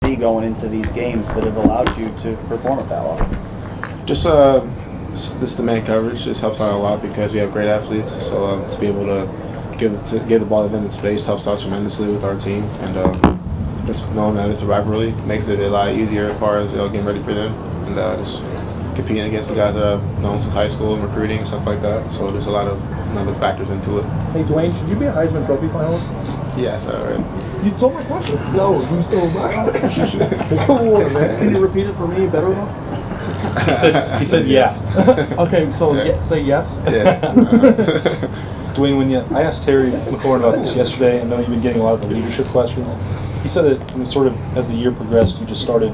see going into these games that have allowed you to perform at that level? Just this the man coverage just helps out a lot because we have great athletes. So to be able to give the ball to them in space helps out tremendously with our team. And just knowing that it's a rivalry makes it a lot easier as far as getting ready for them and just competing against the guys that I've known since high school and recruiting and stuff like that. So there's a lot of other factors into it. Hey Dwayne, should you be a Heisman Trophy finalist? Yes, all right. You told my question. No, you stole mine. Man. Can you repeat it for me better though? He said yeah. Okay, so say yes. Yeah. Dwayne, I asked Terry McLaurin about this yesterday. I know you've been getting a lot of the leadership questions. He said that sort of as the year progressed, you just started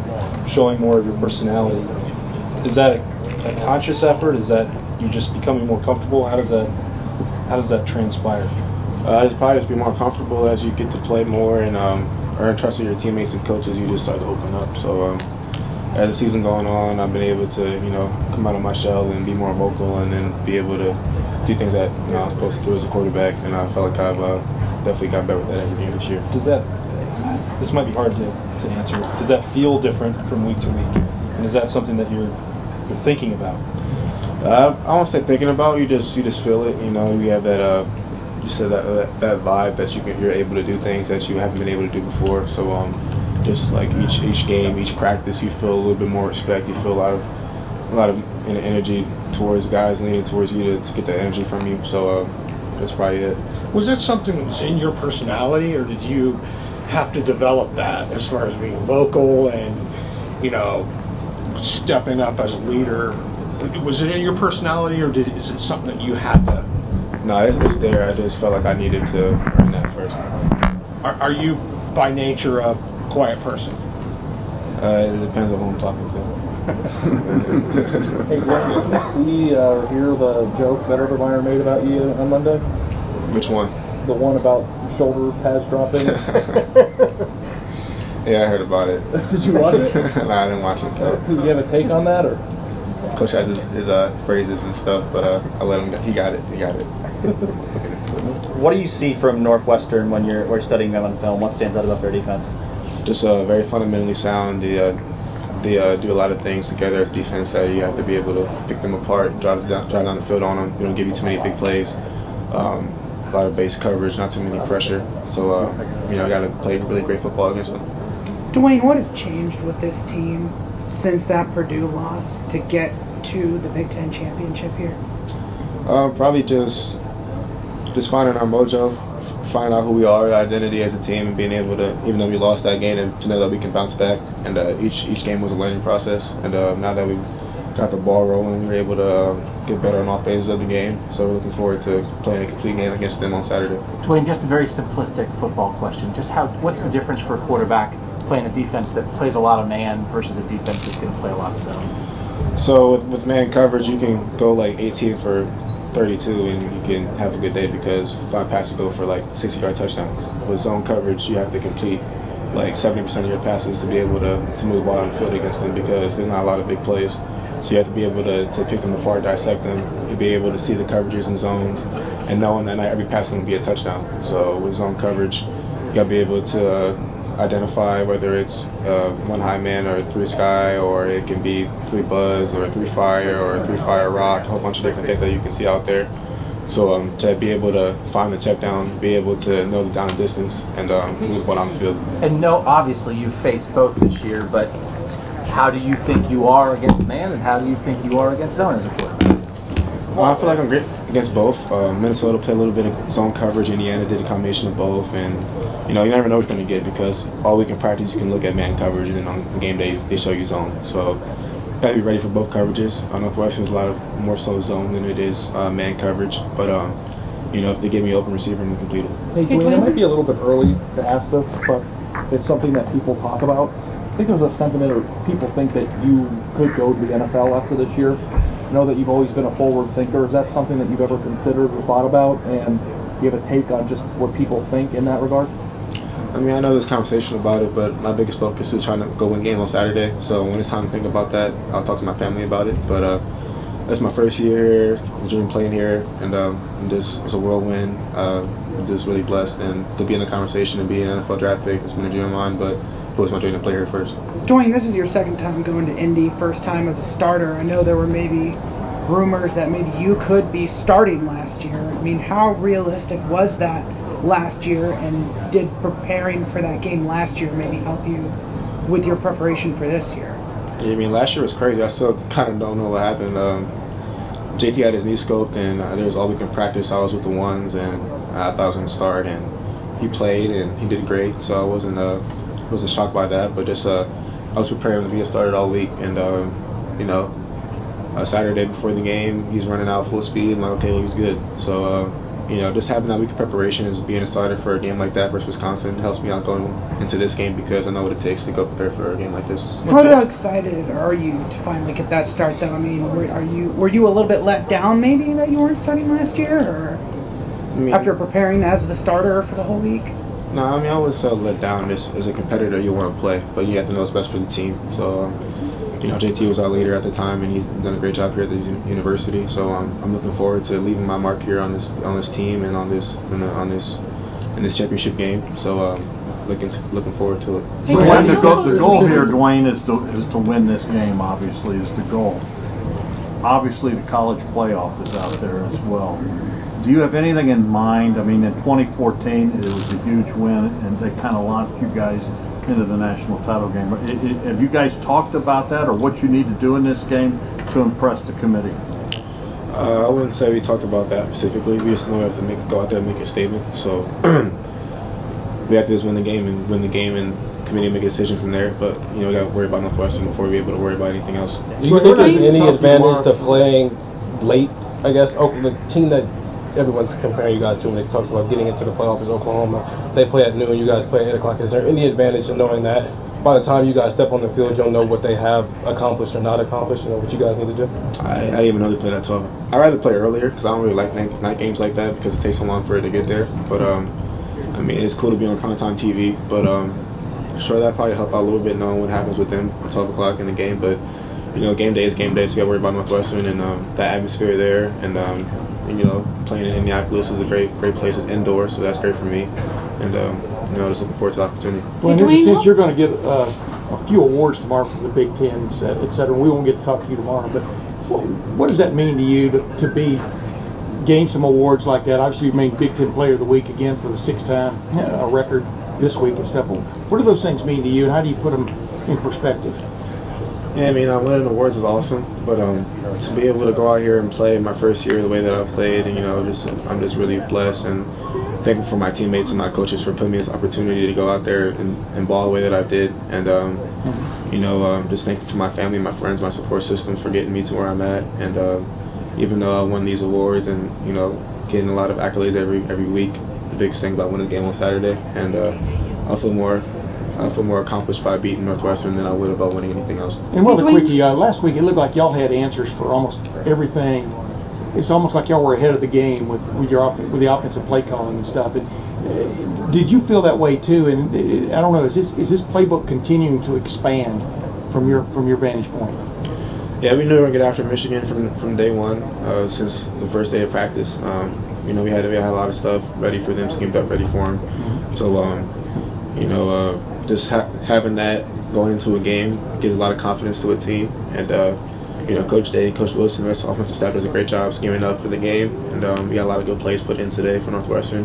showing more of your personality. Is that a conscious effort? Is that you just becoming more comfortable? How does that transpire? It's probably just be more comfortable as you get to play more and earn trust of your teammates and coaches. You just start to open up. So as the season going on, I've been able to come out of my shell and be more vocal and then be able to do things that I was supposed to do as a quarterback. And I felt like I've definitely got better with that every game this year. This might be hard to answer. Does that feel different from week to week? And is that something that you're thinking about? I won't say thinking about. You just feel it. You have that. You said that vibe that you're able to do things that you haven't been able to do before. So just like each game, each practice, you feel a little bit more respect. You feel a lot of energy towards guys leaning towards you to get that energy from you. So that's probably it. Was that something that was in your personality, or did you have to develop that as far as being vocal and stepping up as a leader? Was it in your personality, or is it something that you had to? No, it's there. I just felt like I needed to earn that first. Are you by nature a quiet person? It depends on who I'm talking to. Hey Dwayne, did you see or hear the jokes that Urban made about you on Monday? Which one? The one about shoulder pads dropping. Yeah, I heard about it. Did you watch it? No, I didn't watch it. Do you have a take on that, or? Coach has his phrases and stuff, but I let him. He got it. What do you see from Northwestern when we're studying them on film? What stands out about their defense? Just very fundamentally sound. They do a lot of things together as defense that you have to be able to pick them apart, drive down the field on them. They don't give you too many big plays. A lot of base coverage, not too many pressure. So I got to play really great football against them. Dwayne, what has changed with this team since that Purdue loss to get to the Big Ten championship here? Probably just finding our mojo, finding out who we are, our identity as a team, and being able to, even though we lost that game, and to know that we can bounce back. And each game was a learning process. And now that we've got the ball rolling, we're able to get better on all phases of the game. So we're looking forward to playing a complete game against them on Saturday. Dwayne, just a very simplistic football question. What's the difference for a quarterback playing a defense that plays a lot of man versus a defense that's going to play a lot of zone? So with man coverage, you can go like 18 for 32 and you can have a good day because 5 passes go for like 60-yard touchdowns. With zone coverage, you have to complete like 70% of your passes to be able to move the ball on the field against them because there's not a lot of big plays. So you have to be able to pick them apart, dissect them, and be able to see the coverages and zones, and knowing that not every pass is going to be a touchdown. So with zone coverage, you got to be able to identify whether it's 1 high man or 3 sky, or it can be 3 buzz or 3 fire or 3 fire rock, a whole bunch of different things that you can see out there. So to be able to find the check down, be able to know the down and distance, and move the ball on the field. And no, obviously you've faced both this year, but how do you think you are against man, and how do you think you are against zone as a quarterback? Well, I feel like I'm great against both. Minnesota played a little bit of zone coverage. Indiana did a combination of both, and you never know what you're going to get because all week in practice you can look at man coverage, and then on game day they show you zone. So you got to be ready for both coverages. Northwestern's a lot more so zone than it is man coverage, but if they give me open receiver, I'm going to complete it. Hey, Dwayne, it might be a little bit early to ask this, but it's something that people talk about. I think there's a sentiment, or people think that you could go to the NFL after this year. I know that you've always been a forward thinker. Is that something that you've ever considered or thought about? And do you have a take on just what people think in that regard? I mean, I know there's conversation about it, but my biggest focus is trying to go win game on Saturday. So when it's time to think about that, I'll talk to my family about it. But that's my first year here, I dream playing here, and this was a whirlwind. I'm just really blessed, and to be in the conversation and be an NFL draft pick has been a dream of mine. But was my dream to play here first. Dwayne, this is your second time going to Indy, first time as a starter. I know there were maybe rumors that maybe you could be starting last year. I mean, how realistic was that last year, and did preparing for that game last year maybe help you with your preparation for this year? Yeah, I mean, last year was crazy. I still kind of don't know what happened. JT had his knee scoped, and there was all week in practice. I was with the ones, and I thought I was going to start, and he played, and he did great. So I wasn't shocked by that, but just I was preparing to be a starter all week, and you know, Saturday before the game, he's running out full speed. I'm like, okay, he's good. So you know, just having that week of preparation as being a starter for a game like that versus Wisconsin helps me out going into this game because I know what it takes to go prepare for a game like this. How excited are you to finally get that start, though? I mean, were you a little bit let down maybe that you weren't starting last year, or after preparing as the starter for the whole week? No, I mean, I was let down. As a competitor, you want to play, but you have to know what's best for the team. So, you know, JT was our leader at the time, and he's done a great job here at the university. So I'm looking forward to leaving my mark here on this team and in this championship game. So looking forward to it. Hey, the goal here, Dwayne, is to win this game. Obviously, is the goal. Obviously, the college playoff is out there as well. Do you have anything in mind? I mean, in 2014, it was a huge win, and they kind of launched you guys into the national title game. Have you guys talked about that, or what you need to do in this game to impress the committee? I wouldn't say we talked about that specifically. We just know we have to go out there and make a statement. So we have to just win the game, and committee make a decision from there. But you know, we got to worry about Northwestern before we are able to worry about anything else. Do you think there's any advantage to playing late? I guess the team that everyone's comparing you guys to when it talks about getting into the playoffs is Oklahoma. They play at noon, you guys play at 8 o'clock. Is there any advantage in knowing that by the time you guys step on the field, you'll know what they have accomplished or not accomplished, what you guys need to do? I didn't even know they played at 12. I'd rather play earlier because I don't really like night games like that because it takes so long for it to get there. But, I mean, it's cool to be on primetime TV, but sure, that probably help out a little bit knowing what happens with them at 12 o'clock in the game. But, you know, game day is game day, so you got to worry about Northwestern and the atmosphere there. And you know, playing in Indianapolis is a great place. It's indoors, so that's great for me. And you know, just looking forward to the opportunity. Well, there's a sense you're going to get a few awards tomorrow from the Big Ten, et cetera. We won't get to talk to you tomorrow, but what does that mean to you to gain some awards like that? Obviously, you made Big Ten Player of the Week again for the 6th time, a record this week and stuff. What do those things mean to you, and how do you put them in perspective? Yeah, I mean, winning awards is awesome, but to be able to go out here and play my first year the way that I've played, and you know, I'm just really blessed and thankful for my teammates and my coaches for putting me this opportunity to go out there and ball the way that I did, and you know, just thankful for my family, my friends, my support system for getting me to where I'm at, and even though I won these awards and you know, getting a lot of accolades every week, the biggest thing about winning the game on Saturday, and I feel more accomplished by beating Northwestern than I would about winning anything else. And real quickie, last week it looked like y'all had answers for almost everything. It's almost like y'all were ahead of the game with the offensive play calling and stuff. And, did you feel that way too? And I don't know, is this playbook continuing to expand from your vantage point? Yeah, we knew we were gonna get after Michigan from day one, since the first day of practice. You know, we had a lot of stuff ready for them, schemed up, ready for them. Mm-hmm. So you know, just having that going into a game gives a lot of confidence to a team, and you know, Coach Day, Coach Wilson, the rest of the offensive staff does a great job scheming up for the game, and we got a lot of good plays put in today for Northwestern,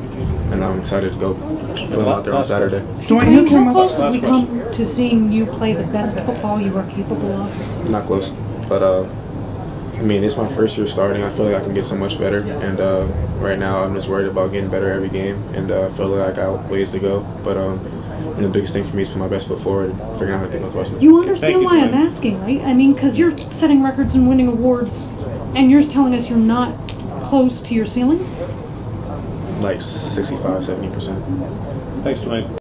and I'm excited to go put them out there on Saturday. Dwayne, how close have we come to seeing you play the best football you are capable of? Not close, but I mean, it's my first year starting. I feel like I can get so much better, and right now I'm just worried about getting better every game, and I feel like I got ways to go, but and the biggest thing for me is put my best foot forward and figuring out how to get Northwestern. You understand why I'm asking, right? I mean, because you're setting records and winning awards, and you're telling us you're not close to your ceiling? Like 65, 70%. Thanks, Dwayne.